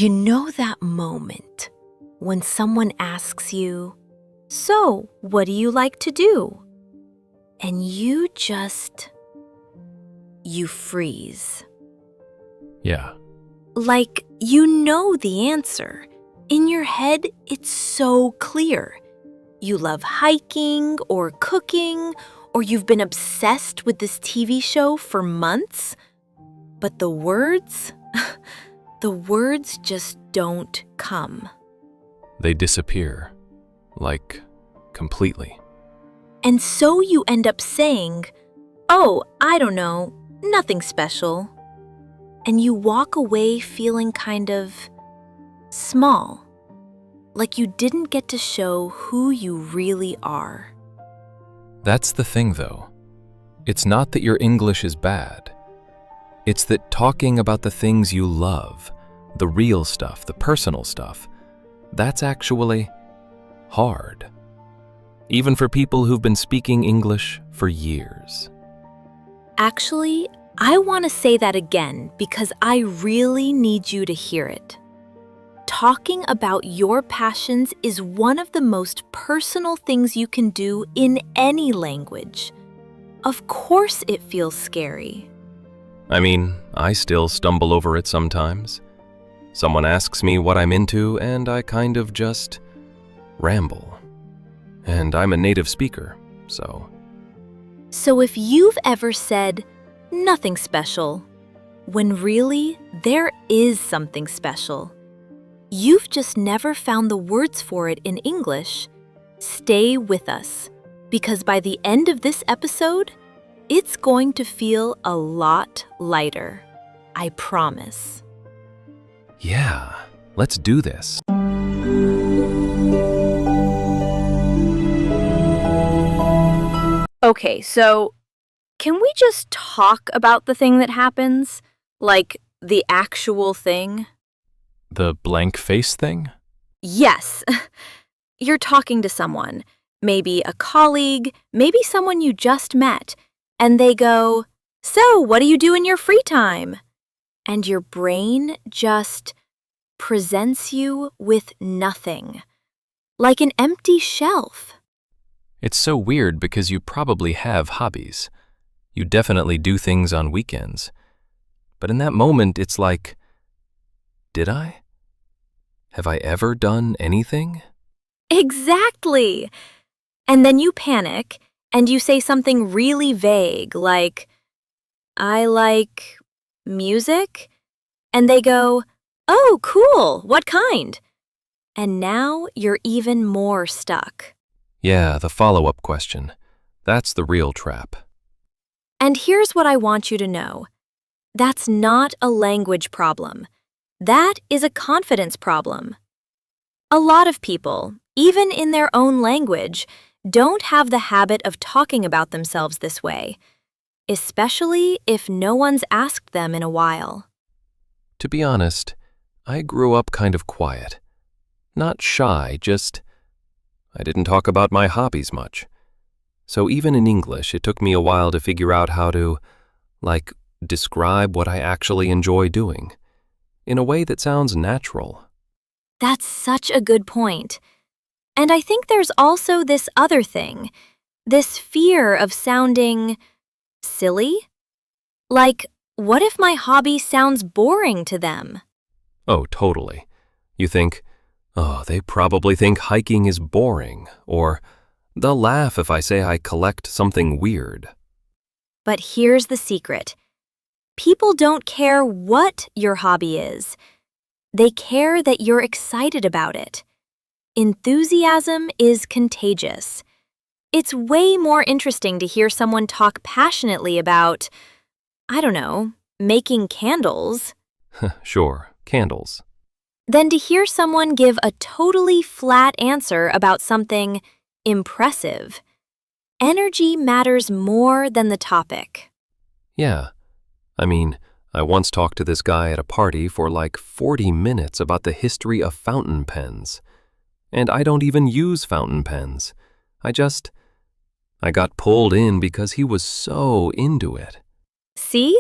You know that moment when someone asks you, "So, what do you like to do?" And you freeze. Yeah. Like you know the answer. In your head, it's so clear. You love hiking or cooking, or you've been obsessed with this TV show for months. But the words, the words just don't come. They disappear. Like, completely. And so you end up saying, "Oh, I don't know, nothing special." And you walk away feeling kind of small, like you didn't get to show who you really are. That's the thing, though. It's not that your English is bad. It's that talking about the things you love, the real stuff, the personal stuff, that's actually hard. Even for people who've been speaking English for years. Actually, I want to say that again because I really need you to hear it. Talking about your passions is one of the most personal things you can do in any language. Of course it feels scary. I mean, I still stumble over it sometimes. Someone asks me what I'm into, and I kind of just ramble. And I'm a native speaker, so... So if you've ever said, "Nothing special," when really there is something special, you've just never found the words for it in English, stay with us, because by the end of this episode, it's going to feel a lot lighter. I promise. Yeah, let's do this. Okay, so can we just talk about the thing that happens? Like the actual thing? The blank face thing? Yes. You're talking to someone, maybe a colleague, maybe someone you just met, and they go, "So, what do you do in your free time?" And your brain just presents you with nothing, like an empty shelf. It's so weird because you probably have hobbies. You definitely do things on weekends. But in that moment, it's like, did I? Have I ever done anything? Exactly. And then you panic and you say something really vague like, "I like music." And they go, "Oh, cool. What kind?" And now you're even more stuck. Yeah, the follow-up question. That's the real trap. And here's what I want you to know. That's not a language problem. That is a confidence problem. A lot of people, even in their own language, don't have the habit of talking about themselves this way, especially if no one's asked them in a while. To be honest, I grew up kind of quiet. Not shy, just... I didn't talk about my hobbies much. So even in English, it took me a while to figure out how to, describe what I actually enjoy doing, in a way that sounds natural. That's such a good point. And I think there's also this other thing, this fear of sounding silly. Like, what if my hobby sounds boring to them? Oh, totally. You think, oh, they probably think hiking is boring, or they'll laugh if I say I collect something weird. But here's the secret. People don't care what your hobby is. They care that you're excited about it. Enthusiasm is contagious. It's way more interesting to hear someone talk passionately about, I don't know, making candles, Sure, candles. than to hear someone give a totally flat answer about something impressive. Energy matters more than the topic. Yeah. I mean, I once talked to this guy at a party for 40 minutes about the history of fountain pens. And I don't even use fountain pens. I got pulled in because he was so into it. See?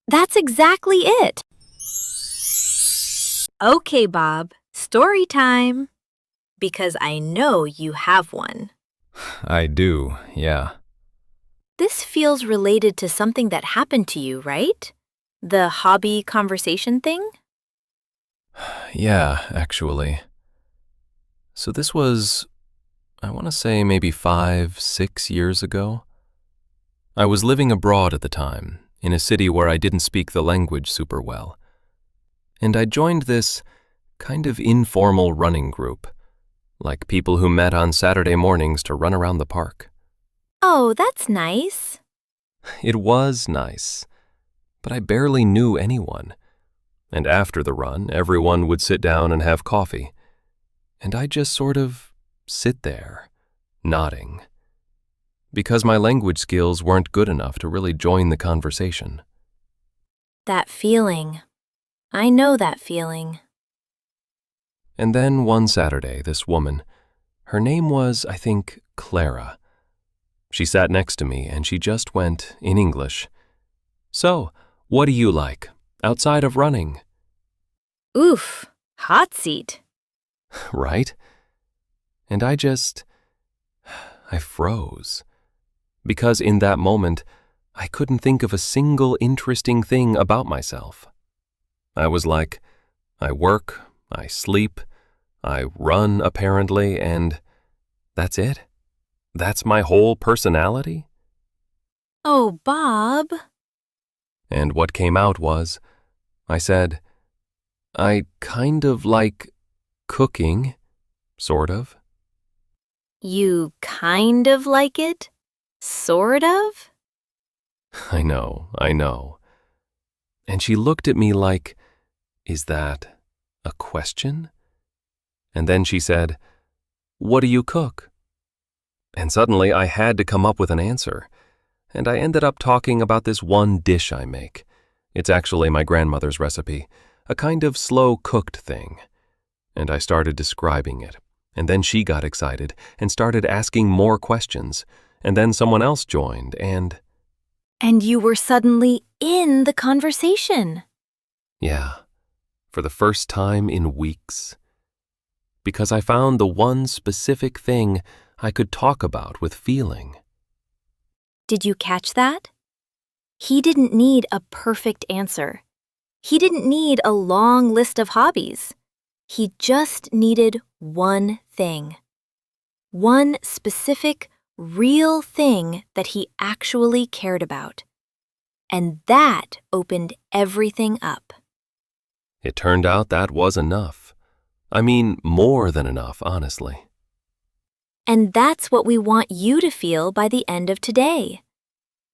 That's exactly it. Okay, Bob, story time. Because I know you have one. I do, yeah. This feels related to something that happened to you, right? The hobby conversation thing? Yeah, actually. So this was, I want to say maybe 5, 6 years ago. I was living abroad at the time, in a city where I didn't speak the language super well. And I joined this kind of informal running group, like people who met on Saturday mornings to run around the park. Oh, that's nice. It was nice, but I barely knew anyone. And after the run, everyone would sit down and have coffee. And I'd just sort of sit there, nodding, because my language skills weren't good enough to really join the conversation. That feeling. I know that feeling. And then one Saturday, this woman, her name was, I think, Clara. She sat next to me and she just went, in English, "So, what do you like, outside of running?" Oof, hot seat. Right? And I froze. Because in that moment, I couldn't think of a single interesting thing about myself. I was like, I work, I sleep, I run apparently, and that's it? That's my whole personality? Oh, Bob. And what came out was, I said, I kind of like cooking, sort of. You kind of like it? Sort of? I know. And she looked at me like, is that a question? And then she said, "What do you cook?" And suddenly I had to come up with an answer. And I ended up talking about this one dish I make. It's actually my grandmother's recipe, a kind of slow-cooked thing. And I started describing it. And then she got excited and started asking more questions. And then someone else joined, and You were suddenly in the conversation. yeah, for the first time in weeks. Because I found the one specific thing I could talk about with feeling. Did you catch that? He didn't need a perfect answer. He didn't need a long list of hobbies. He just needed one thing. One specific, real thing that he actually cared about. And that opened everything up. It turned out that was enough. I mean, more than enough, honestly. And that's what we want you to feel by the end of today.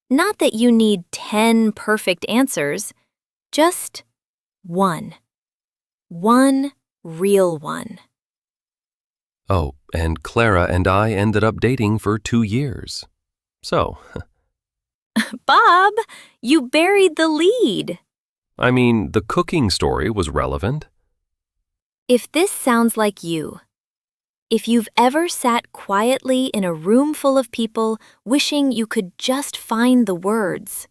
Not that you need 10 perfect answers, just one. One real one. Oh, and Clara and I ended up dating for 2 years. So, Bob, you buried the lead. I mean, the cooking story was relevant. If this sounds like you, if you've ever sat quietly in a room full of people wishing you could just find the words,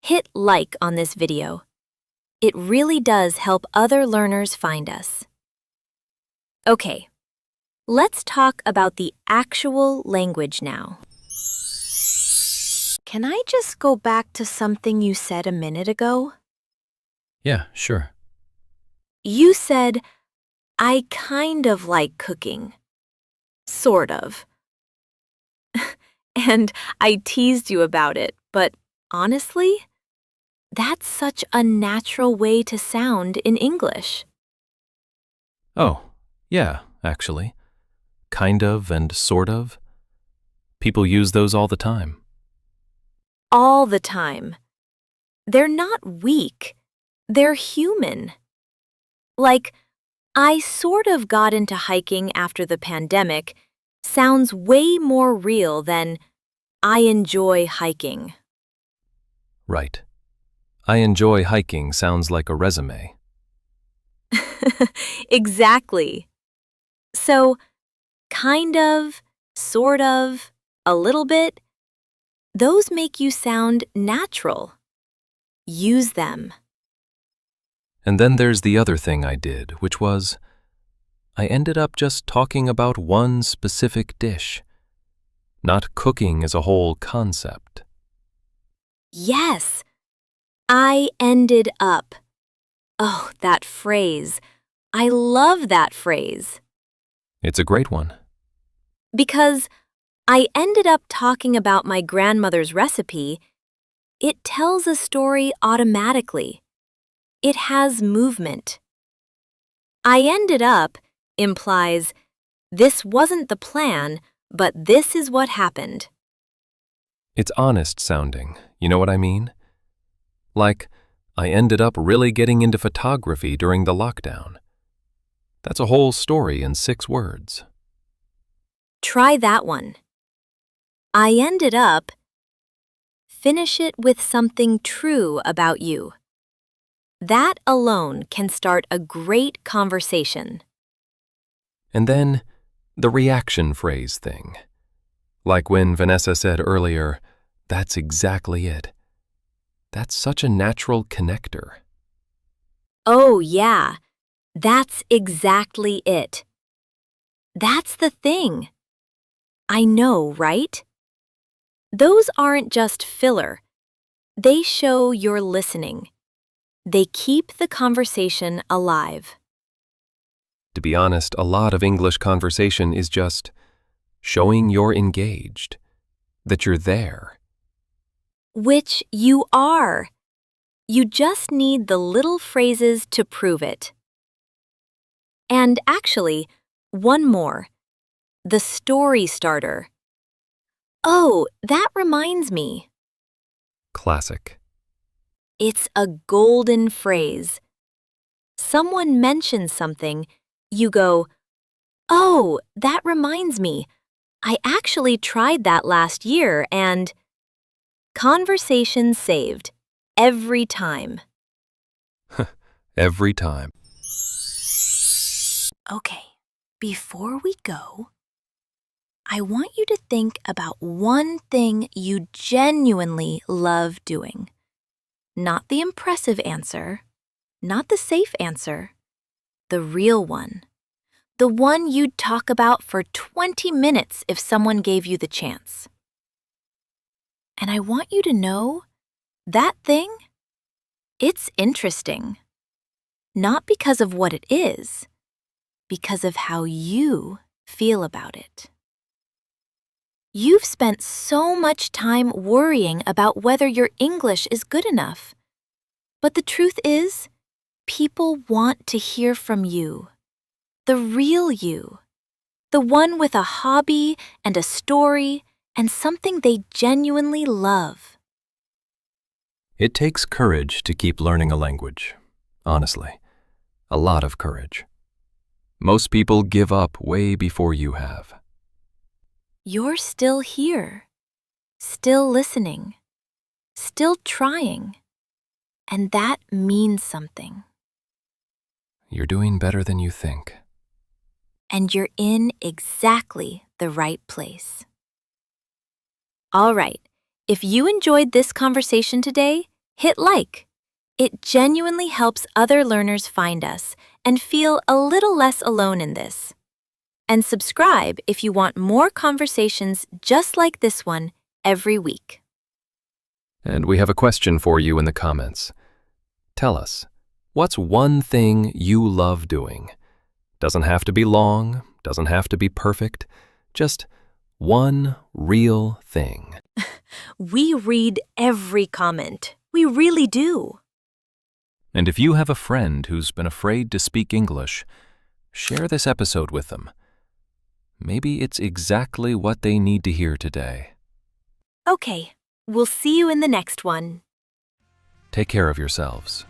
hit like on this video. It really does help other learners find us. Okay, let's talk about the actual language now. Can I just go back to something you said a minute ago? Yeah, sure. You said, I kind of like cooking. Sort of. And I teased you about it, but honestly, that's such a natural way to sound in English. Oh, yeah, actually. Kind of and sort of. People use those all the time. All the time. They're not weak. They're human. Like, I sort of got into hiking after the pandemic sounds way more real than I enjoy hiking. Right. I enjoy hiking sounds like a resume. Exactly. So, kind of, sort of, a little bit, those make you sound natural. Use them. And then there's the other thing I did, which was I ended up just talking about one specific dish, not cooking as a whole concept. Yes, I ended up. Oh, that phrase. I love that phrase. It's a great one. Because I ended up talking about my grandmother's recipe, it tells a story automatically. It has movement. I ended up implies this wasn't the plan, but this is what happened. It's honest sounding, you know what I mean? Like, I ended up really getting into photography during the lockdown. That's a whole story in 6 words. Try that one. I ended up. Finish it with something true about you. That alone can start a great conversation. And then, the reaction phrase thing. Like when Vanessa said earlier, that's exactly it. That's such a natural connector. Oh, yeah, that's exactly it. That's the thing. I know, right? Those aren't just filler. They show you're listening. They keep the conversation alive. To be honest, a lot of English conversation is just showing you're engaged, that you're there. Which you are. You just need the little phrases to prove it. And actually, one more. The story starter. Oh, that reminds me. Classic. It's a golden phrase. Someone mentions something, you go, oh, that reminds me. I actually tried that last year and conversation saved. Every time. Every time. Okay, before we go, I want you to think about one thing you genuinely love doing. Not the impressive answer, not the safe answer, the real one. The one you'd talk about for 20 minutes if someone gave you the chance. And I want you to know that thing, it's interesting. Not because of what it is, because of how you feel about it. You've spent so much time worrying about whether your English is good enough. But the truth is, people want to hear from you. The real you. The one with a hobby and a story and something they genuinely love. It takes courage to keep learning a language, honestly. A lot of courage. Most people give up way before you have. You're still here, still listening, still trying, and that means something. You're doing better than you think. And you're in exactly the right place. All right, if you enjoyed this conversation today, hit like. It genuinely helps other learners find us and feel a little less alone in this. And subscribe if you want more conversations just like this one every week. And we have a question for you in the comments. Tell us, what's one thing you love doing? Doesn't have to be long, doesn't have to be perfect, just one real thing. We read every comment. We really do. And if you have a friend who's been afraid to speak English, share this episode with them. Maybe it's exactly what they need to hear today. Okay, we'll see you in the next one. Take care of yourselves.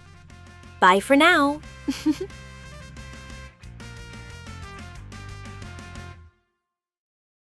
Bye for now.